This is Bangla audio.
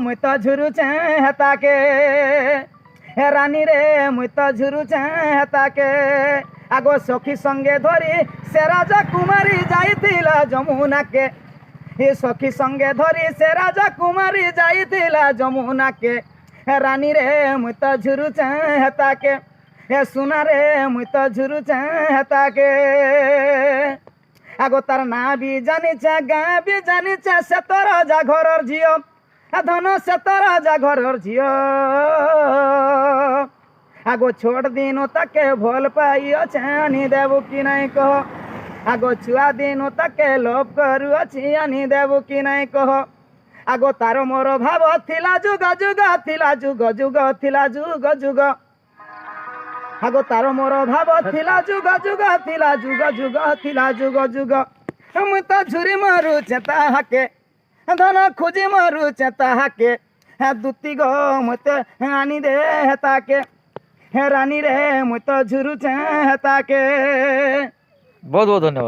মুই তো ঝুরুছে হেতাকে হে রানী রে মুই তো ঝুরুছে হেতাকে আগো সখী সঙ্গে ধরি সে রাজা কুমারী যাইতিলা যমুনাকে হে সখী সঙ্গে ধরি সে রাজা কুমারী যাইতিলা যমুনাকে হে রানী রে মুই তো ঝুরুছে হেতাকে হে সোনা রে মুই তো ঝুরুছে হেতাকে আগো তার না বি জানিছে গাঁ বি জানিছে সে তো রাজা ঘরর ঝিও ধন সে তো রাজা ঘরর ঝিও আগো ছোট দিন তাকে ভল পাইছে আনি দেবু কি নাই কহ আগো ছুয়া দিন তাকে লোভ করুଅছি আনি দেবু কি নাই কহ আগো তার মোর ভাব থিলা যুগ যুগ থিলা যুগ যুগ থিলা যুগ যুগ আগো তার মোর ভাব থিলা যুগ যুগ থিলা যুগ যুগ থিলা যুগ যুগ মুই তো ঝুরি মারুছে তাহাকে ধন খুঁজি মারুছে তাহাকে হ্যাঁ দুতি গো মতে আনি দে হেতাকে হে রানী রে মুই তো ঝুরুছে হেতাকে। बहुत बहुत धन्यवाद।